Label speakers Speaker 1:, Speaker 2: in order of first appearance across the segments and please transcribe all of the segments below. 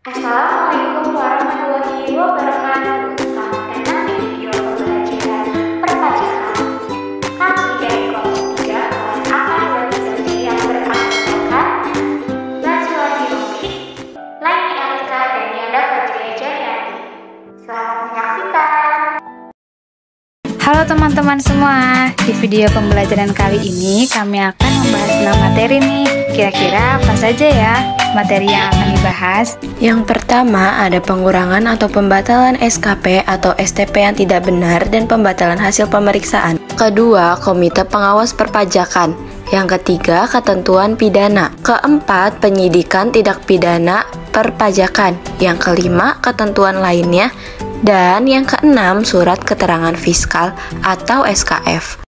Speaker 1: Assalamualaikum warahmatullahi wabarakatuh. Selamat datang di video pembelajaran perpajakan. Kami dari kelompok 3 akan belajar yang beranggotakan Najwa Hiruki, Laini Alika, dan Niada Fajriya Jariati. Selamat menyaksikan.
Speaker 2: Halo teman-teman semua, di video pembelajaran kali ini kami akan membahas 6 materi nih. Kira-kira apa saja ya materi yang akan dibahas?
Speaker 3: Yang pertama ada pengurangan atau pembatalan SKP atau STP yang tidak benar dan pembatalan hasil pemeriksaan. Kedua, komite pengawas perpajakan. Yang ketiga, ketentuan pidana. Keempat, penyidikan tindak pidana perpajakan. Yang kelima, ketentuan lainnya. Dan yang keenam, surat keterangan fiskal atau SKF.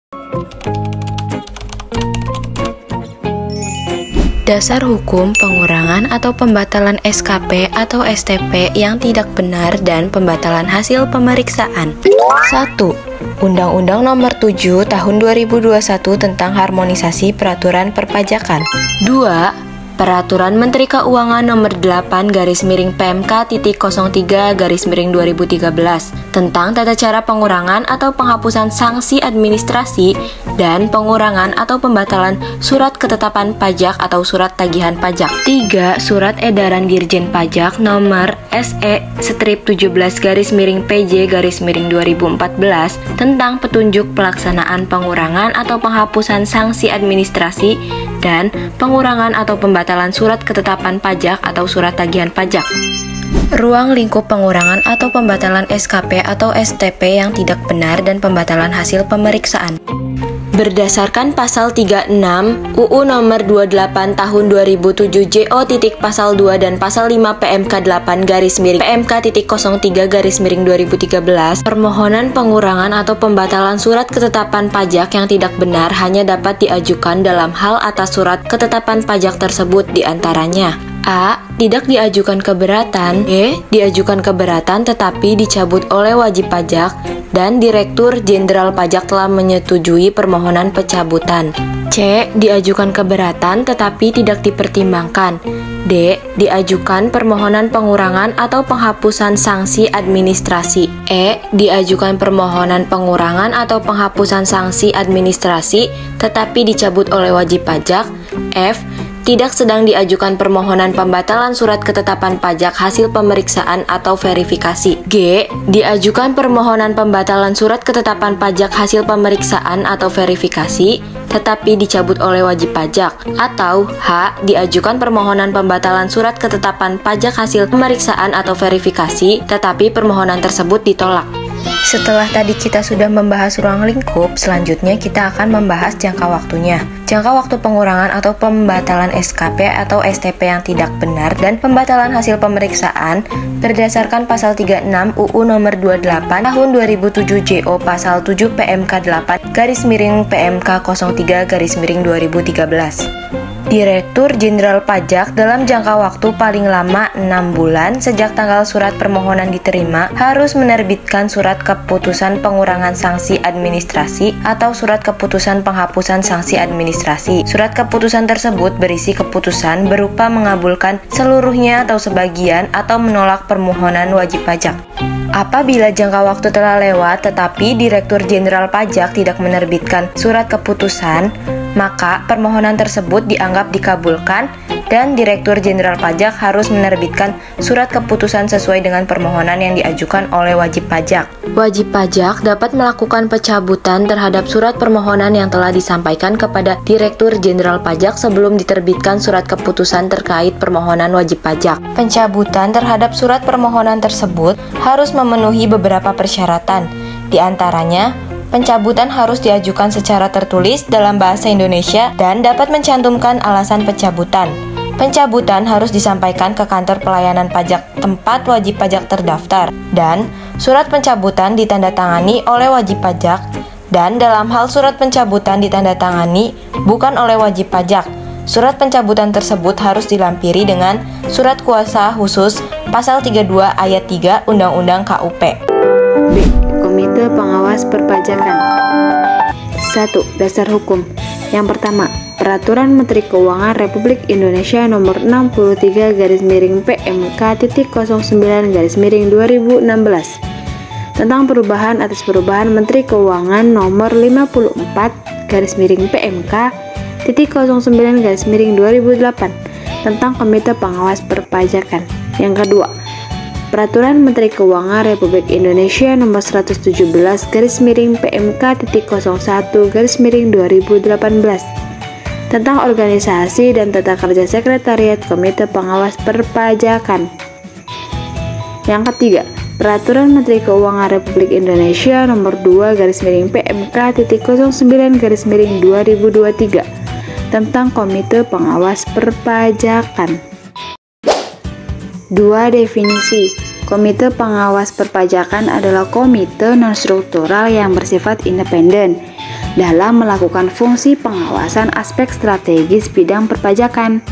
Speaker 3: Dasar hukum pengurangan atau pembatalan SKP atau STP yang tidak benar dan pembatalan hasil pemeriksaan. 1. Undang-Undang Nomor 7 Tahun 2021 tentang Harmonisasi Peraturan Perpajakan. 2. Peraturan Menteri Keuangan Nomor 8/PMK.03/2013 tentang tata cara pengurangan atau penghapusan sanksi administrasi dan pengurangan atau pembatalan surat ketetapan pajak atau surat tagihan pajak. 3. Surat Edaran Dirjen Pajak Nomor SE/17-PJ/2014 tentang petunjuk pelaksanaan pengurangan atau penghapusan sanksi administrasi dan pengurangan atau pembatalan surat ketetapan pajak atau surat tagihan pajak. Ruang lingkup pengurangan atau pembatalan SKP atau STP yang tidak benar dan pembatalan hasil pemeriksaan. Berdasarkan pasal 36 UU nomor 28 tahun 2007 JO pasal 2 dan pasal 5 PMK 8/PMK.03/2013, permohonan pengurangan atau pembatalan surat ketetapan pajak yang tidak benar hanya dapat diajukan dalam hal atas surat ketetapan pajak tersebut, diantaranya: A. Tidak diajukan keberatan. B. Diajukan keberatan tetapi dicabut oleh wajib pajak dan Direktur Jenderal Pajak telah menyetujui permohonan pencabutan. C. Diajukan keberatan tetapi tidak dipertimbangkan. D. Diajukan permohonan pengurangan atau penghapusan sanksi administrasi. E. Diajukan permohonan pengurangan atau penghapusan sanksi administrasi tetapi dicabut oleh wajib pajak. F. Tidak sedang diajukan permohonan pembatalan surat ketetapan pajak hasil pemeriksaan atau verifikasi. G. Diajukan permohonan pembatalan surat ketetapan pajak hasil pemeriksaan atau verifikasi, tetapi dicabut oleh wajib pajak. Atau H. Diajukan permohonan pembatalan surat ketetapan pajak hasil pemeriksaan atau verifikasi, tetapi permohonan tersebut ditolak. Setelah tadi kita sudah membahas ruang lingkup, selanjutnya kita akan membahas jangka waktunya. Jangka waktu pengurangan atau pembatalan SKP atau STP yang tidak benar dan pembatalan hasil pemeriksaan berdasarkan pasal 36 UU nomor 28 tahun 2007 JO pasal 7 PMK 8/PMK03/2013. Direktur Jenderal Pajak dalam jangka waktu paling lama 6 bulan sejak tanggal surat permohonan diterima harus menerbitkan surat keputusan pengurangan sanksi administrasi atau surat keputusan penghapusan sanksi administrasi. Surat keputusan tersebut berisi keputusan berupa mengabulkan seluruhnya atau sebagian atau menolak permohonan wajib pajak. Apabila jangka waktu telah lewat tetapi Direktur Jenderal Pajak tidak menerbitkan surat keputusan, maka permohonan tersebut dianggap dikabulkan dan Direktur Jenderal Pajak harus menerbitkan surat keputusan sesuai dengan permohonan yang diajukan oleh wajib pajak. Wajib pajak dapat melakukan pencabutan terhadap surat permohonan yang telah disampaikan kepada Direktur Jenderal Pajak sebelum diterbitkan surat keputusan terkait permohonan wajib pajak. Pencabutan terhadap surat permohonan tersebut harus memenuhi beberapa persyaratan, di antaranya pencabutan harus diajukan secara tertulis dalam bahasa Indonesia dan dapat mencantumkan alasan pencabutan. Pencabutan harus disampaikan ke kantor pelayanan pajak tempat wajib pajak terdaftar dan surat pencabutan ditandatangani oleh wajib pajak dan dalam hal surat pencabutan ditandatangani bukan oleh wajib pajak. Surat pencabutan tersebut harus dilampiri dengan surat kuasa khusus pasal 32 ayat 3 Undang-Undang KUP.
Speaker 2: B. Komite Pengawas Perpajakan.
Speaker 4: 1. Dasar hukum. Yang pertama,
Speaker 2: Peraturan Menteri Keuangan Republik Indonesia Nomor 63/PMK.09/2016 tentang perubahan atas perubahan Menteri Keuangan Nomor 54/PMK.09/2008 tentang Komite Pengawas Perpajakan. Yang kedua, Peraturan Menteri Keuangan Republik Indonesia Nomor 117/PMK.01/2018 tentang organisasi dan tata kerja Sekretariat Komite Pengawas Perpajakan. Yang ketiga, Peraturan Menteri Keuangan Republik Indonesia Nomor 2/PMK.09/2023 tentang Komite Pengawas Perpajakan. 2. Definisi. Komite Pengawas Perpajakan adalah komite non-struktural yang bersifat independen dalam melakukan fungsi pengawasan aspek strategis bidang perpajakan.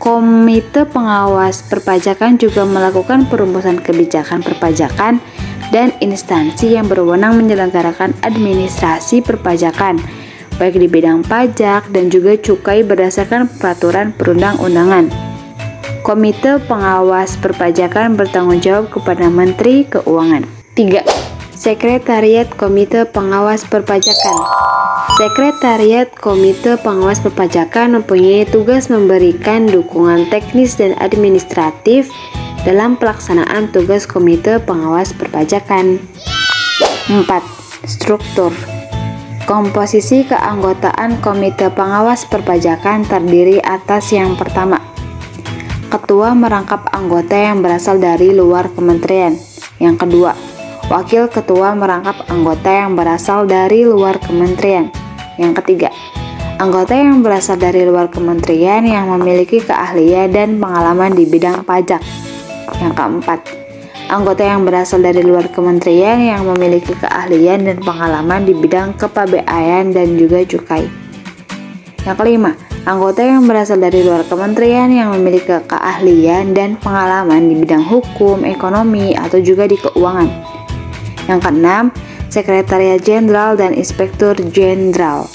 Speaker 2: Komite Pengawas Perpajakan juga melakukan perumusan kebijakan perpajakan dan instansi yang berwenang menyelenggarakan administrasi perpajakan, baik di bidang pajak dan juga cukai berdasarkan peraturan perundang-undangan. Komite Pengawas Perpajakan bertanggung jawab kepada Menteri Keuangan. 3. Sekretariat Komite Pengawas Perpajakan. Sekretariat Komite Pengawas Perpajakan mempunyai tugas memberikan dukungan teknis dan administratif dalam pelaksanaan tugas Komite Pengawas Perpajakan. 4. Struktur. Komposisi keanggotaan Komite Pengawas Perpajakan terdiri atas yang pertama, Ketua merangkap anggota yang berasal dari luar kementerian. Yang kedua, Wakil Ketua merangkap anggota yang berasal dari luar kementerian. Yang ketiga, anggota yang berasal dari luar kementerian yang memiliki keahlian dan pengalaman di bidang pajak. Yang keempat, anggota yang berasal dari luar kementerian yang memiliki keahlian dan pengalaman di bidang kepabeanan dan juga cukai. Yang kelima, anggota yang berasal dari luar kementerian yang memiliki keahlian dan pengalaman di bidang hukum, ekonomi, atau juga di keuangan. Yang keenam, Sekretariat Jenderal dan Inspektur Jenderal.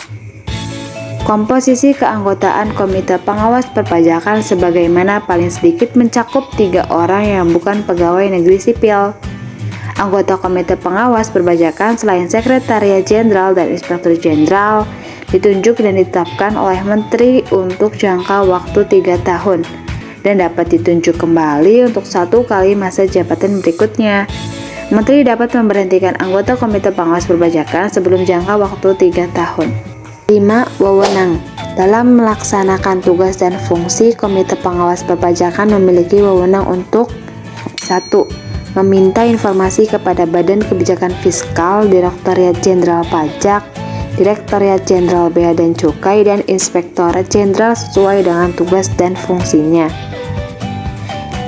Speaker 2: Komposisi keanggotaan Komite Pengawas Perpajakan sebagaimana paling sedikit mencakup 3 orang yang bukan pegawai negeri sipil. Anggota Komite Pengawas Perpajakan selain Sekretariat Jenderal dan Inspektur Jenderal ditunjuk dan ditetapkan oleh Menteri untuk jangka waktu 3 tahun dan dapat ditunjuk kembali untuk 1 kali masa jabatan berikutnya. Menteri dapat memberhentikan anggota Komite Pengawas Perpajakan sebelum jangka waktu 3 tahun. 5. Wewenang. Dalam melaksanakan tugas dan fungsi, Komite Pengawas Perpajakan memiliki wewenang untuk 1. Meminta informasi kepada Badan Kebijakan Fiskal, Direktorat Jenderal Pajak, Direktorat Jenderal Bea dan Cukai, dan Inspektorat Jenderal sesuai dengan tugas dan fungsinya.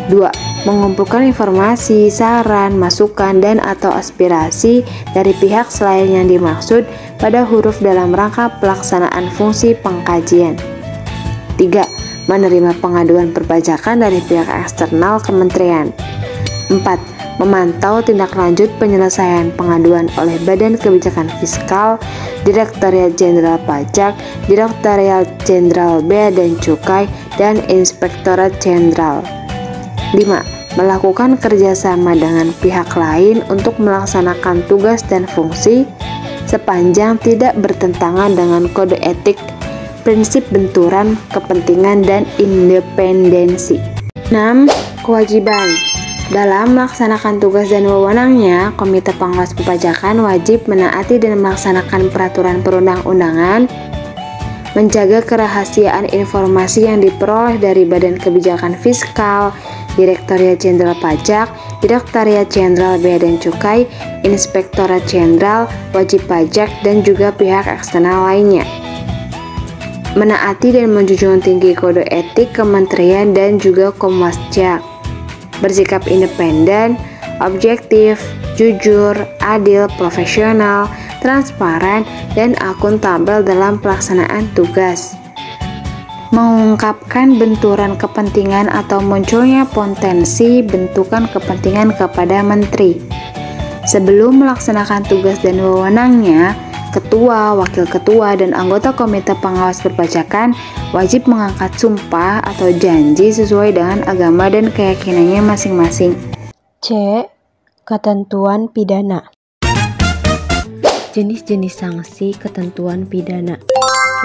Speaker 2: 2. Mengumpulkan informasi, saran, masukan, dan atau aspirasi dari pihak selain yang dimaksud pada huruf dalam rangka pelaksanaan fungsi pengkajian. 3. Menerima pengaduan perpajakan dari pihak eksternal kementerian. 4. Memantau tindak lanjut penyelesaian pengaduan oleh Badan Kebijakan Fiskal, Direktorat Jenderal Pajak, Direktorat Jenderal Bea dan Cukai, dan Inspektorat Jenderal. 5. Melakukan kerjasama dengan pihak lain untuk melaksanakan tugas dan fungsi sepanjang tidak bertentangan dengan kode etik, prinsip benturan kepentingan, dan independensi. 6. Kewajiban. Dalam melaksanakan tugas dan wewenangnya, Komite Pengawas Perpajakan wajib menaati dan melaksanakan peraturan perundang-undangan, menjaga kerahasiaan informasi yang diperoleh dari Badan Kebijakan Fiskal, Direktorat Jenderal Pajak, Direktorat Jenderal Bea dan Cukai, Inspektorat Jenderal, Wajib Pajak, dan juga pihak eksternal lainnya. Menaati dan menjunjung tinggi kode etik kementerian dan juga Komwasjak. Bersikap independen, objektif, jujur, adil, profesional, transparan, dan akuntabel dalam pelaksanaan tugas. Mengungkapkan benturan kepentingan atau munculnya potensi bentukan kepentingan kepada menteri. Sebelum melaksanakan tugas dan wewenangnya, Ketua, wakil ketua, dan anggota Komite Pengawas Perpajakan wajib mengangkat sumpah atau janji sesuai dengan agama dan keyakinannya masing-masing.
Speaker 3: C. Ketentuan pidana. Jenis-jenis sanksi ketentuan pidana.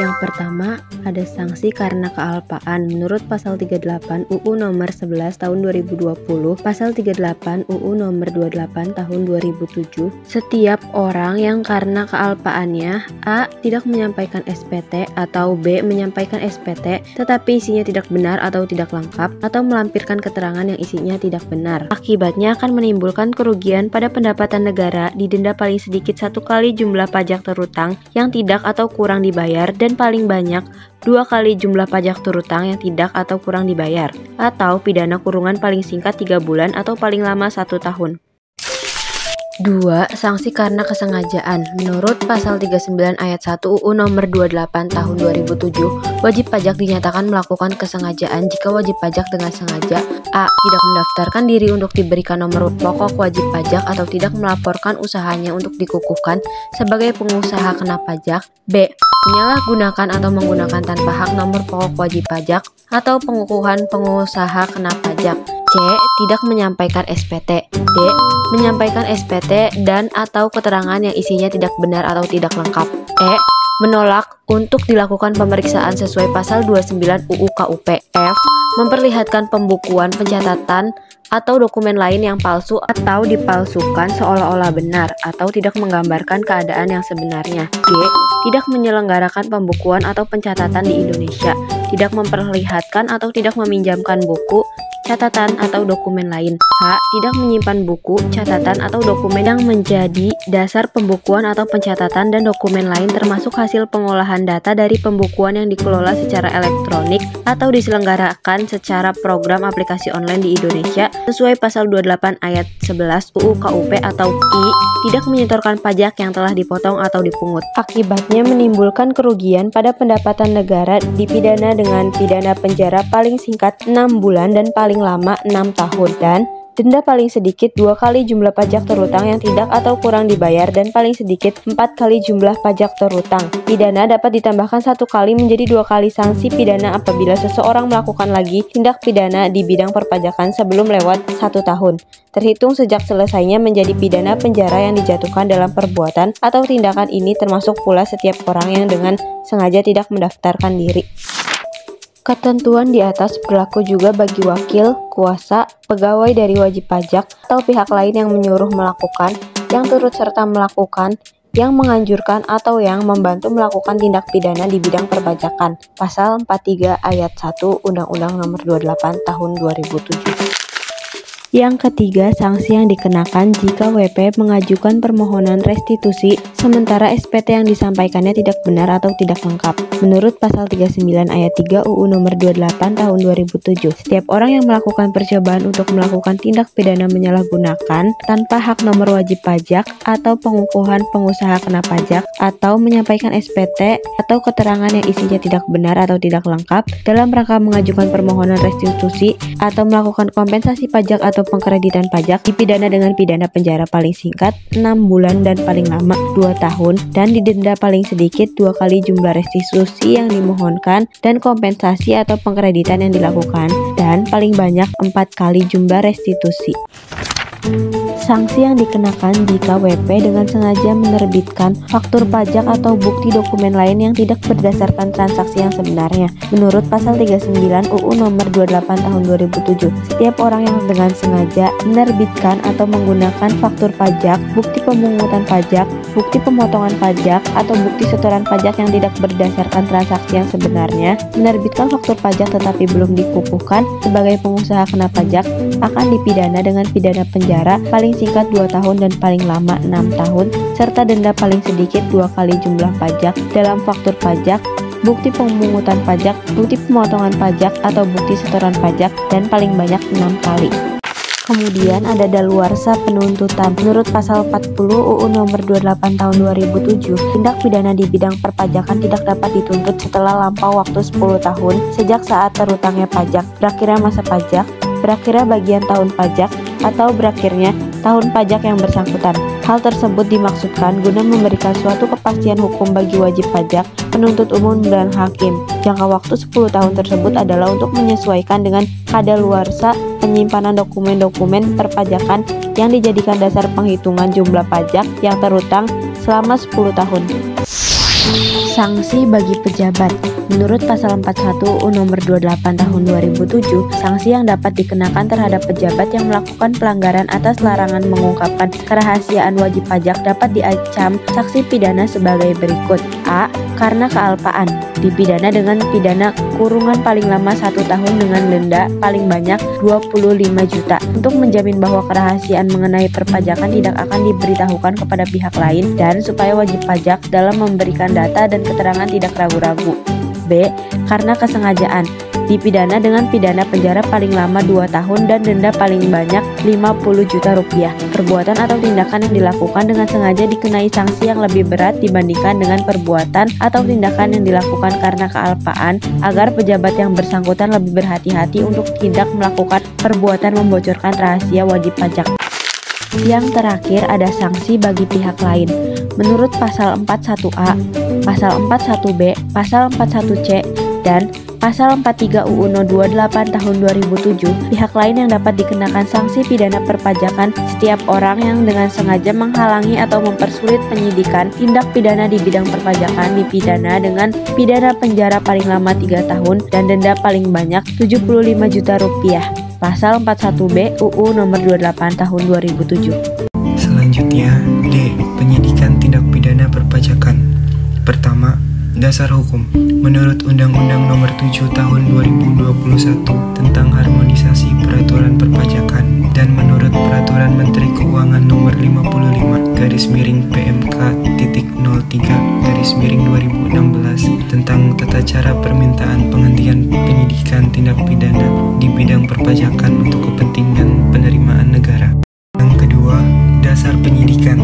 Speaker 3: Yang pertama, ada sanksi karena kealpaan menurut pasal 38 UU nomor 11 tahun 2020, pasal 38 UU nomor 28 tahun 2007. Setiap orang yang karena kealpaannya A. tidak menyampaikan SPT atau B. menyampaikan SPT tetapi isinya tidak benar atau tidak lengkap atau melampirkan keterangan yang isinya tidak benar. Akibatnya akan menimbulkan kerugian pada pendapatan negara, didenda paling sedikit 1 kali jumlah pajak terutang yang tidak atau kurang dibayar dan paling banyak 2 kali jumlah pajak terutang yang tidak atau kurang dibayar, atau pidana kurungan paling singkat 3 bulan atau paling lama 1 tahun. 2. Sanksi karena kesengajaan. Menurut pasal 39 ayat 1 UU nomor 28 tahun 2007, wajib pajak dinyatakan melakukan kesengajaan jika wajib pajak dengan sengaja A. tidak mendaftarkan diri untuk diberikan nomor pokok wajib pajak atau tidak melaporkan usahanya untuk dikukuhkan sebagai pengusaha kena pajak, B. menyalahgunakan atau menggunakan tanpa hak nomor pokok wajib pajak atau pengukuhan pengusaha kena pajak, C. tidak menyampaikan SPT, D. menyampaikan SPT dan atau keterangan yang isinya tidak benar atau tidak lengkap, E. menolak untuk dilakukan pemeriksaan sesuai pasal 29 UU KUP, F. memperlihatkan pembukuan, pencatatan, atau dokumen lain yang palsu atau dipalsukan seolah-olah benar atau tidak menggambarkan keadaan yang sebenarnya, G. tidak menyelenggarakan pembukuan atau pencatatan di Indonesia, tidak memperlihatkan atau tidak meminjamkan buku, catatan atau dokumen lain, H. tidak menyimpan buku, catatan atau dokumen yang menjadi dasar pembukuan atau pencatatan dan dokumen lain termasuk hasil pengolahan data dari pembukuan yang dikelola secara elektronik atau diselenggarakan secara program aplikasi online di Indonesia sesuai pasal 28 ayat 11 UU KUP, atau I. tidak menyetorkan pajak yang telah dipotong atau dipungut. Akibatnya menimbulkan kerugian pada pendapatan negara, dipidana dengan pidana penjara paling singkat 6 bulan dan paling lama 6 tahun, dan denda paling sedikit 2 kali jumlah pajak terutang yang tidak atau kurang dibayar dan paling sedikit 4 kali jumlah pajak terutang. Pidana dapat ditambahkan 1 kali menjadi 2 kali sanksi pidana apabila seseorang melakukan lagi tindak pidana di bidang perpajakan sebelum lewat 1 tahun, terhitung sejak selesainya menjadi pidana penjara yang dijatuhkan dalam perbuatan atau tindakan ini, termasuk pula setiap orang yang dengan sengaja tidak mendaftarkan diri. Ketentuan di atas berlaku juga bagi wakil, kuasa, pegawai dari wajib pajak, atau pihak lain yang menyuruh melakukan, yang turut serta melakukan, yang menganjurkan atau yang membantu melakukan tindak pidana di bidang perpajakan. Pasal 43 ayat 1 Undang-Undang Nomor 28 Tahun 2007. Yang ketiga, sanksi yang dikenakan jika WP mengajukan permohonan restitusi sementara SPT yang disampaikannya tidak benar atau tidak lengkap. Menurut pasal 39 ayat 3 UU nomor 28 tahun 2007, setiap orang yang melakukan percobaan untuk melakukan tindak pidana menyalahgunakan tanpa hak nomor wajib pajak atau pengukuhan pengusaha kena pajak atau menyampaikan SPT atau keterangan yang isinya tidak benar atau tidak lengkap dalam rangka mengajukan permohonan restitusi atau melakukan kompensasi pajak atau pengkreditan pajak, dipidana dengan pidana penjara paling singkat 6 bulan dan paling lama 2 tahun dan didenda paling sedikit 2 kali jumlah restitusi yang dimohonkan dan kompensasi atau pengkreditan yang dilakukan dan paling banyak 4 kali jumlah restitusi. Sanksi yang dikenakan jika WP dengan sengaja menerbitkan faktur pajak atau bukti dokumen lain yang tidak berdasarkan transaksi yang sebenarnya. Menurut pasal 39 UU nomor 28 tahun 2007, setiap orang yang dengan sengaja menerbitkan atau menggunakan faktur pajak, bukti pemungutan pajak, bukti pemotongan pajak, atau bukti setoran pajak yang tidak berdasarkan transaksi yang sebenarnya, menerbitkan faktur pajak tetapi belum dikukuhkan sebagai pengusaha kena pajak, akan dipidana dengan pidana penjara paling singkat 2 tahun dan paling lama 6 tahun, serta denda paling sedikit 2 kali jumlah pajak dalam faktur pajak, bukti pemungutan pajak, bukti pemotongan pajak, atau bukti setoran pajak, dan paling banyak 6 kali. Kemudian ada daluarsa penuntutan. Menurut pasal 40 UU nomor 28 tahun 2007, tindak pidana di bidang perpajakan tidak dapat dituntut setelah lampau waktu 10 tahun sejak saat terutangnya pajak, berakhirnya masa pajak, berakhirnya bagian tahun pajak, atau berakhirnya tahun pajak yang bersangkutan.
Speaker 4: Hal tersebut dimaksudkan guna memberikan suatu kepastian hukum bagi wajib pajak, penuntut umum, dan hakim. Jangka waktu 10 tahun tersebut adalah untuk menyesuaikan dengan kadaluarsa penyimpanan dokumen-dokumen perpajakan yang dijadikan dasar penghitungan jumlah pajak yang terutang selama 10 tahun. Sanksi bagi pejabat. Menurut pasal 41 UU nomor 28 tahun 2007, sanksi yang dapat dikenakan terhadap pejabat yang melakukan pelanggaran atas larangan mengungkapkan kerahasiaan wajib pajak dapat diancam sanksi pidana sebagai berikut. A. Karena kealpaan, dipidana dengan pidana kurungan paling lama 1 tahun dengan denda paling banyak 25 juta. Untuk menjamin bahwa kerahasiaan mengenai perpajakan tidak akan diberitahukan kepada pihak lain dan supaya wajib pajak dalam memberikan data dan keterangan tidak ragu-ragu. B. Karena kesengajaan, dipidana dengan pidana penjara paling lama 2 tahun dan denda paling banyak 50 juta rupiah. Perbuatan atau tindakan yang dilakukan dengan sengaja dikenai sanksi yang lebih berat dibandingkan dengan perbuatan atau tindakan yang dilakukan karena kealpaan, agar pejabat yang bersangkutan lebih berhati-hati untuk tidak melakukan perbuatan membocorkan rahasia wajib pajak. Yang terakhir ada sanksi bagi pihak lain. Menurut pasal 41A, pasal 41B, pasal 41C, dan pasal 43 UU No 28 tahun 2007, pihak lain yang dapat dikenakan sanksi pidana perpajakan setiap orang yang dengan sengaja menghalangi atau mempersulit penyidikan tindak pidana di bidang perpajakan dipidana dengan pidana penjara paling lama 3 tahun dan denda paling banyak 75 juta rupiah. Pasal 41B UU nomor 28 tahun 2007.
Speaker 5: Selanjutnya, D. Penyidikan tindak pidana perpajakan. Pertama, dasar hukum. Menurut Undang-Undang Nomor 7 Tahun 2021 tentang harmonisasi peraturan perpajakan dan menurut Peraturan Menteri Keuangan Nomor 55-PMK.03/2016 tentang tata cara permintaan penghentian penyidikan tindak pidana di bidang perpajakan untuk kepentingan penerimaan negara. Yang kedua, dasar penyidikan.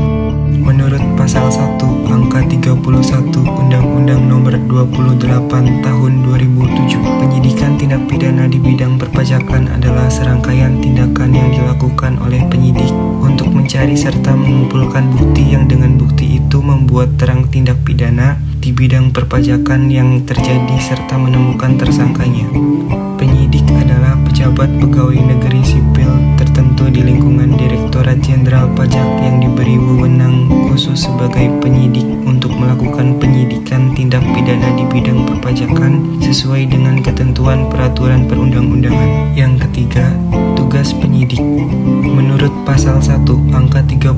Speaker 5: Menurut pasal 1 angka 31 Undang-Undang Nomor 28 Tahun 2007, penyidikan tindak pidana di bidang perpajakan adalah serangkaian tindakan yang dilakukan oleh penyidik untuk mencari serta mengumpulkan bukti yang dengan bukti itu membuat terang tindak pidana di bidang perpajakan yang terjadi serta menemukan tersangkanya. Penyidik adalah pejabat pegawai negeri sipil tertentu di lingkungan Direktorat Jenderal Pajak yang diberi wewenang khusus sebagai penyidik untuk melakukan penyidikan tindak pidana di bidang perpajakan sesuai dengan ketentuan peraturan perundang-undangan. Yang ketiga, tugas penyidik. Menurut pasal 1 angka 31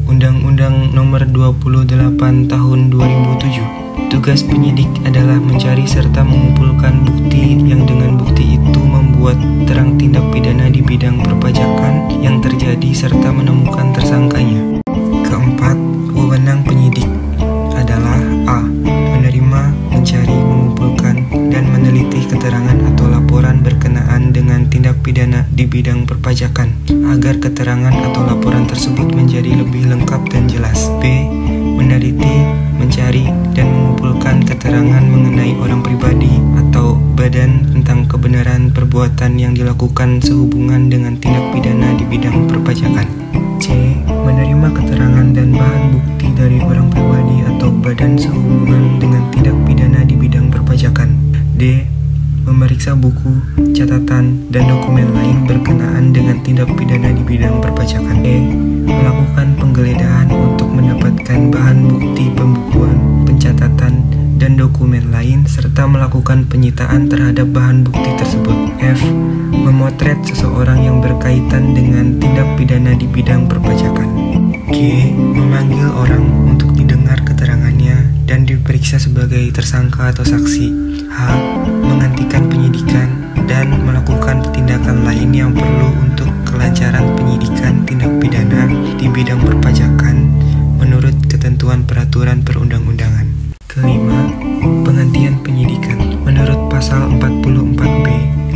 Speaker 5: Undang-Undang Nomor 28 Tahun 2007, tugas penyidik adalah mencari serta mengumpulkan bukti yang dengan bukti itu membuat terang tindak pidana di bidang perpajakan yang terjadi serta menemukan tersangkanya. Keempat, wewenang penyidik adalah A. Menerima, mencari, mengumpulkan, dan meneliti keterangan atau laporan berkenaan dengan tindak pidana di bidang perpajakan agar keterangan atau laporan tersebut menjadi lebih lengkap dan jelas. B. Meneliti, mencari, dan mengumpulkan keterangan mengenai orang pribadi atau badan tentang kebenaran perbuatan yang dilakukan sehubungan dengan tindak pidana di bidang perpajakan. C. Menerima keterangan dan bahan bukti dari orang pribadi atau badan sehubungan dengan tindak pidana di bidang perpajakan. D. Memeriksa buku, catatan, dan dokumen lain berkenaan dengan tindak pidana di bidang perpajakan. E. Melakukan penggeledahan untuk mendapatkan bahan bukti pembukuan, pencatatan, dan dokumen lain serta melakukan penyitaan terhadap bahan bukti tersebut. F. Memotret seseorang yang berkaitan dengan tindak pidana di bidang perpajakan. G. Memanggil orang untuk didengar keterangannya dan diperiksa sebagai tersangka atau saksi. H. Menghentikan penyidikan dan melakukan tindakan lain yang perlu untuk kelancaran penyidikan tindak pidana di bidang perpajakan menurut ketentuan peraturan perundang-undangan. Kelima, penghentian penyidikan. Menurut pasal 44B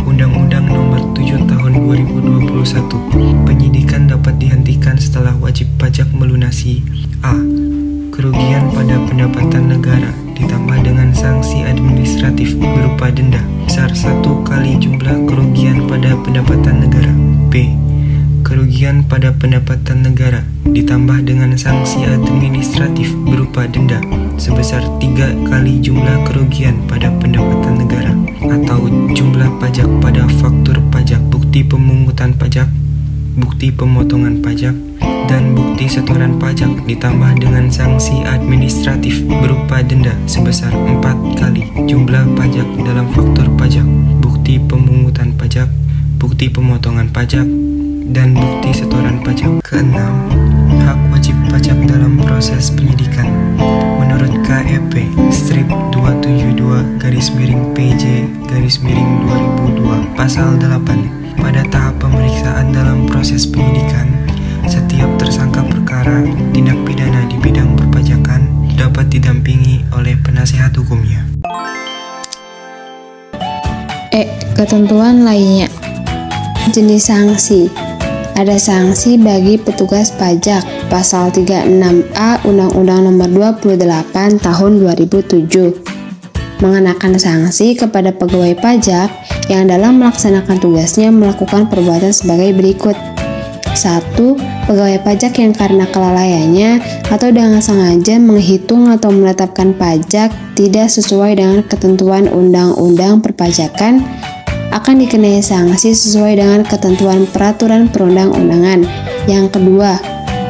Speaker 5: Undang-Undang Nomor 7 Tahun 2021, penyidikan dapat dihentikan setelah wajib pajak melunasi A. Kerugian pada pendapatan negara ditambah dengan sanksi administratif berupa denda besar 1 kali jumlah kerugian pada pendapatan negara. B. kerugian pada pendapatan negara ditambah dengan sanksi administratif berupa denda sebesar 3 kali jumlah kerugian pada pendapatan negara atau jumlah pajak pada faktur pajak, bukti pemungutan pajak, bukti pemotongan pajak, dan bukti setoran pajak ditambah dengan sanksi administratif berupa denda sebesar 4 kali jumlah pajak dalam faktur pajak, bukti pemungutan pajak, bukti pemotongan pajak, dan bukti setoran pajak. Keenam, hak wajib pajak dalam proses penyidikan. Menurut KEP strip 272-PJ-2002 pasal 8, pada tahap pemeriksaan dalam proses penyidikan, setiap tersangka perkara tindak pidana di bidang perpajakan dapat didampingi oleh penasehat hukumnya.
Speaker 2: Ketentuan lainnya. Jenis sanksi. Ada sanksi bagi petugas pajak, pasal 36A Undang-Undang Nomor 28 Tahun 2007. Mengenakan sanksi kepada pegawai pajak yang dalam melaksanakan tugasnya melakukan perbuatan sebagai berikut. 1. Pegawai pajak yang karena kelalaiannya atau dengan sengaja menghitung atau menetapkan pajak tidak sesuai dengan ketentuan Undang-Undang Perpajakan akan dikenai sanksi sesuai dengan ketentuan peraturan perundang-undangan. Yang kedua,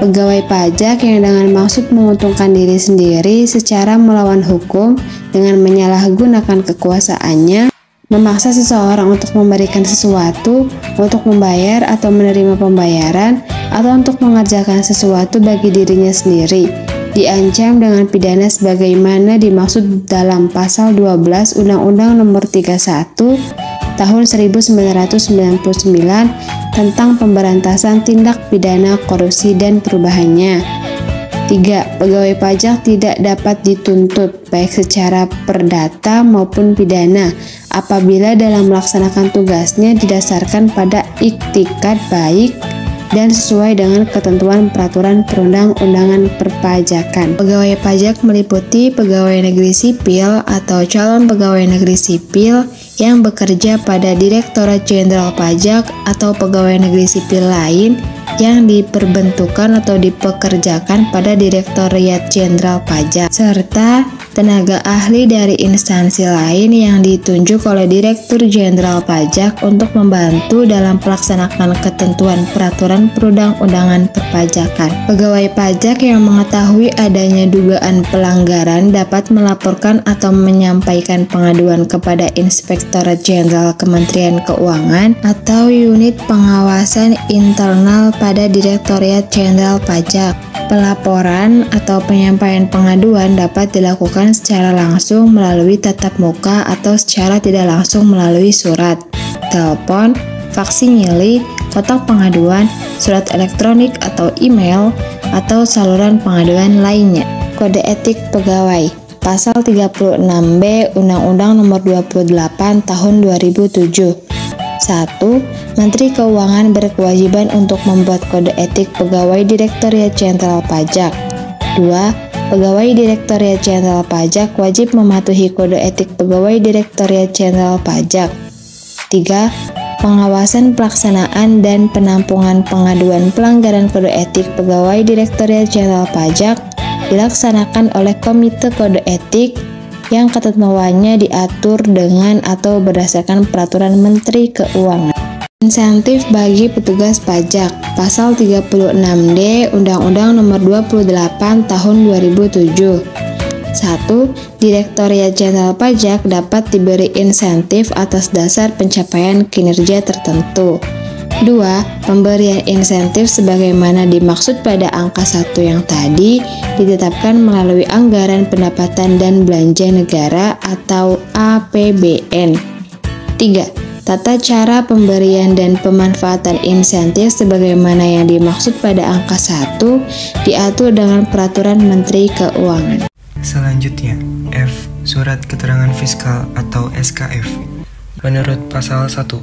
Speaker 2: pegawai pajak yang dengan maksud menguntungkan diri sendiri secara melawan hukum dengan menyalahgunakan kekuasaannya, memaksa seseorang untuk memberikan sesuatu, untuk membayar atau menerima pembayaran, atau untuk mengerjakan sesuatu bagi dirinya sendiri, diancam dengan pidana sebagaimana dimaksud dalam pasal 12 Undang-Undang Nomor 31 Tahun 1999 tentang pemberantasan tindak pidana korupsi dan perubahannya. 3. Pegawai pajak tidak dapat dituntut baik secara perdata maupun pidana apabila dalam melaksanakan tugasnya didasarkan pada iktikad baik dan sesuai dengan ketentuan peraturan perundang-undangan perpajakan. Pegawai pajak meliputi pegawai negeri sipil atau calon pegawai negeri sipil yang bekerja pada Direktorat Jenderal Pajak atau pegawai negeri sipil lain yang diperbentukan atau dipekerjakan pada Direktorat Jenderal Pajak, serta tenaga ahli dari instansi lain yang ditunjuk oleh Direktur Jenderal Pajak untuk membantu dalam pelaksanaan ketentuan peraturan perundang-undangan perpajakan. Pegawai pajak yang mengetahui adanya dugaan pelanggaran dapat melaporkan atau menyampaikan pengaduan kepada Inspektorat Jenderal Kementerian Keuangan atau unit pengawasan internal pada Direktorat Jenderal Pajak. Pelaporan atau penyampaian pengaduan dapat dilakukan secara langsung melalui tatap muka atau secara tidak langsung melalui surat, telepon, faksimilie, kotak pengaduan, surat elektronik atau email, atau saluran pengaduan lainnya. Kode etik pegawai. Pasal 36B Undang-Undang Nomor 28 Tahun 2007. 1. Menteri Keuangan berkewajiban untuk membuat kode etik pegawai Direktorat Jenderal Pajak. 2. Pegawai Direktorat Jenderal Pajak wajib mematuhi kode etik pegawai Direktorat Jenderal Pajak. 3. Pengawasan pelaksanaan dan penampungan pengaduan pelanggaran kode etik pegawai Direktorat Jenderal Pajak dilaksanakan oleh Komite Kode Etik yang ketentuannya diatur dengan atau berdasarkan peraturan Menteri Keuangan. Insentif bagi petugas pajak. Pasal 36D Undang-Undang Nomor 28 Tahun 2007. 1. Direktorat Jenderal Pajak dapat diberi insentif atas dasar pencapaian kinerja tertentu. 2. Pemberian insentif sebagaimana dimaksud pada angka 1 yang tadi ditetapkan melalui anggaran pendapatan dan belanja negara atau APBN. 3. Tata cara pemberian dan pemanfaatan insentif sebagaimana yang dimaksud pada angka 1 diatur dengan peraturan Menteri Keuangan.
Speaker 5: Selanjutnya, F. Surat Keterangan Fiskal atau SKF. Menurut Pasal 1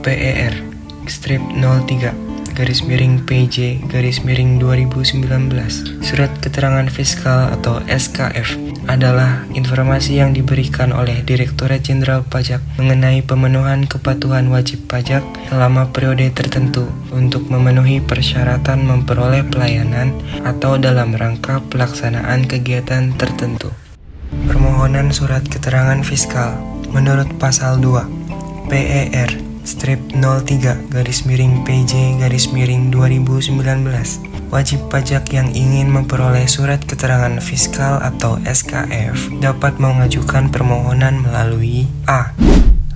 Speaker 5: PER strip 03/PJ/2019, Surat Keterangan Fiskal atau SKF adalah informasi yang diberikan oleh Direktorat Jenderal Pajak mengenai pemenuhan kepatuhan wajib pajak selama periode tertentu untuk memenuhi persyaratan memperoleh pelayanan atau dalam rangka pelaksanaan kegiatan tertentu. Permohonan surat keterangan fiskal menurut pasal 2 PER strip 03-PJ-2019 wajib pajak yang ingin memperoleh surat keterangan fiskal atau SKF dapat mengajukan permohonan melalui A.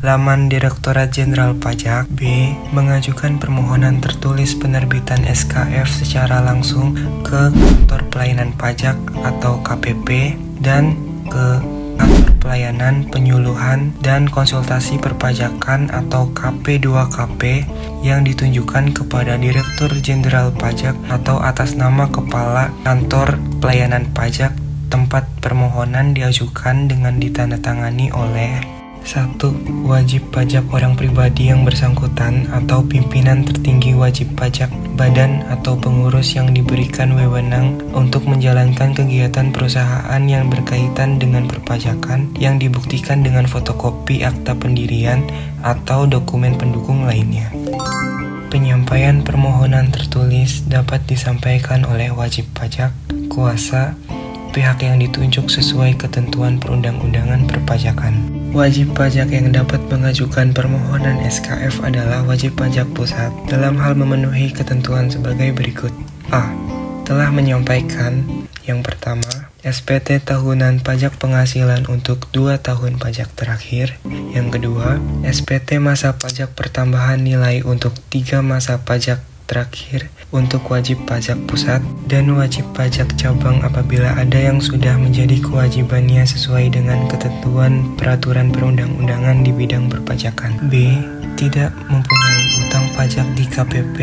Speaker 5: Laman Direktorat Jenderal Pajak, B. Mengajukan permohonan tertulis penerbitan SKF secara langsung ke Kantor Pelayanan Pajak atau KPP dan ke Kantor Pelayanan Penyuluhan dan Konsultasi Perpajakan atau KP2KP yang ditunjukkan kepada Direktur Jenderal Pajak atau atas nama Kepala Kantor Pelayanan Pajak tempat permohonan diajukan dengan ditandatangani oleh 1. Wajib pajak orang pribadi yang bersangkutan atau pimpinan tertinggi wajib pajak badan atau pengurus yang diberikan wewenang untuk menjalankan kegiatan perusahaan yang berkaitan dengan perpajakan yang dibuktikan dengan fotokopi akta pendirian atau dokumen pendukung lainnya. Penyampaian permohonan tertulis dapat disampaikan oleh wajib pajak, kuasa, pihak yang ditunjuk sesuai ketentuan perundang-undangan perpajakan. Wajib pajak yang dapat mengajukan permohonan SKF adalah wajib pajak pusat dalam hal memenuhi ketentuan sebagai berikut. A. Telah menyampaikan yang pertama, SPT tahunan pajak penghasilan untuk 2 tahun pajak terakhir. Yang kedua, SPT masa pajak pertambahan nilai untuk 3 masa pajak terakhir untuk wajib pajak pusat dan wajib pajak cabang apabila ada yang sudah menjadi kewajibannya sesuai dengan ketentuan peraturan perundang-undangan di bidang perpajakan. B. Tidak mempunyai utang pajak di KPP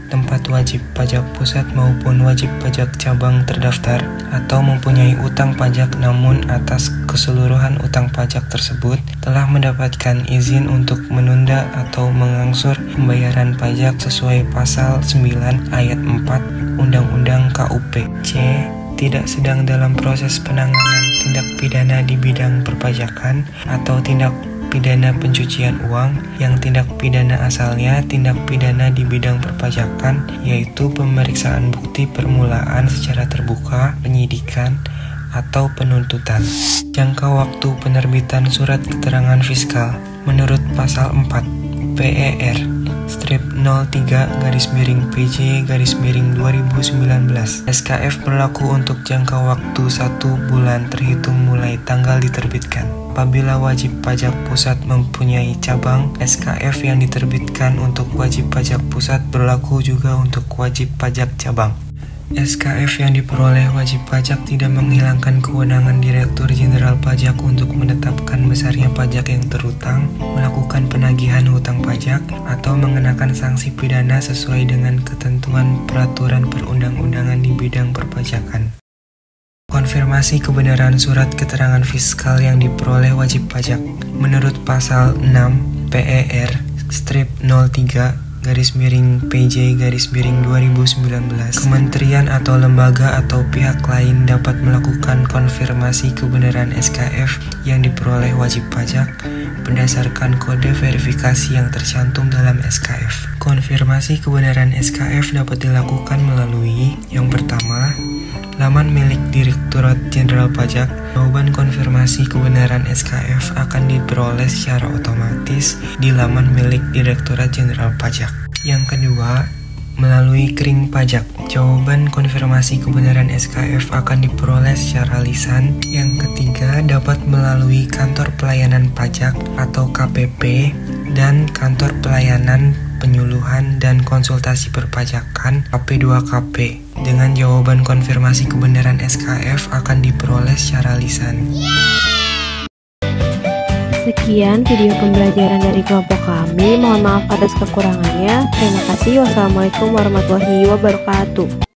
Speaker 5: tempat wajib pajak pusat maupun wajib pajak cabang terdaftar atau mempunyai utang pajak namun atas keseluruhan utang pajak tersebut telah mendapatkan izin untuk menunda atau mengangsur pembayaran pajak sesuai pasal 9 ayat 4 Undang-Undang KUP. C. Tidak sedang dalam proses penanganan tindak pidana di bidang perpajakan atau tindak pidana pencucian uang yang tindak pidana asalnya tindak pidana di bidang perpajakan, yaitu pemeriksaan bukti permulaan secara terbuka, penyidikan, atau penuntutan. Jangka waktu penerbitan surat keterangan fiskal menurut pasal 4 PER strip 03-PJ-2019 SKF berlaku untuk jangka waktu 1 bulan terhitung mulai tanggal diterbitkan. Apabila wajib pajak pusat mempunyai cabang, SKF yang diterbitkan untuk wajib pajak pusat berlaku juga untuk wajib pajak cabang. SKF yang diperoleh wajib pajak tidak menghilangkan kewenangan Direktur Jenderal Pajak untuk menetapkan besarnya pajak yang terutang, melakukan penagihan hutang pajak, atau mengenakan sanksi pidana sesuai dengan ketentuan peraturan perundang-undangan di bidang perpajakan. Konfirmasi kebenaran surat keterangan fiskal yang diperoleh wajib pajak menurut pasal 6 PER strip 03-PJ-2019 Kementerian atau lembaga atau pihak lain dapat melakukan konfirmasi kebenaran SKF yang diperoleh wajib pajak berdasarkan kode verifikasi yang tercantum dalam SKF. Konfirmasi kebenaran SKF dapat dilakukan melalui yang pertama, laman milik Direktorat Jenderal Pajak. Jawaban konfirmasi kebenaran SKF akan diperoleh secara otomatis di laman milik Direktorat Jenderal Pajak. Yang kedua, melalui kering pajak. Jawaban konfirmasi kebenaran SKF akan diperoleh secara lisan. Yang ketiga, dapat melalui Kantor Pelayanan Pajak atau KPP dan Kantor Pelayanan Penyuluhan dan Konsultasi Perpajakan KP2KP. Dengan jawaban konfirmasi kebenaran SKF akan diperoleh secara lisan.
Speaker 4: Sekian video pembelajaran dari kelompok kami. Mohon maaf atas kekurangannya. Terima kasih. Wassalamualaikum warahmatullahi wabarakatuh.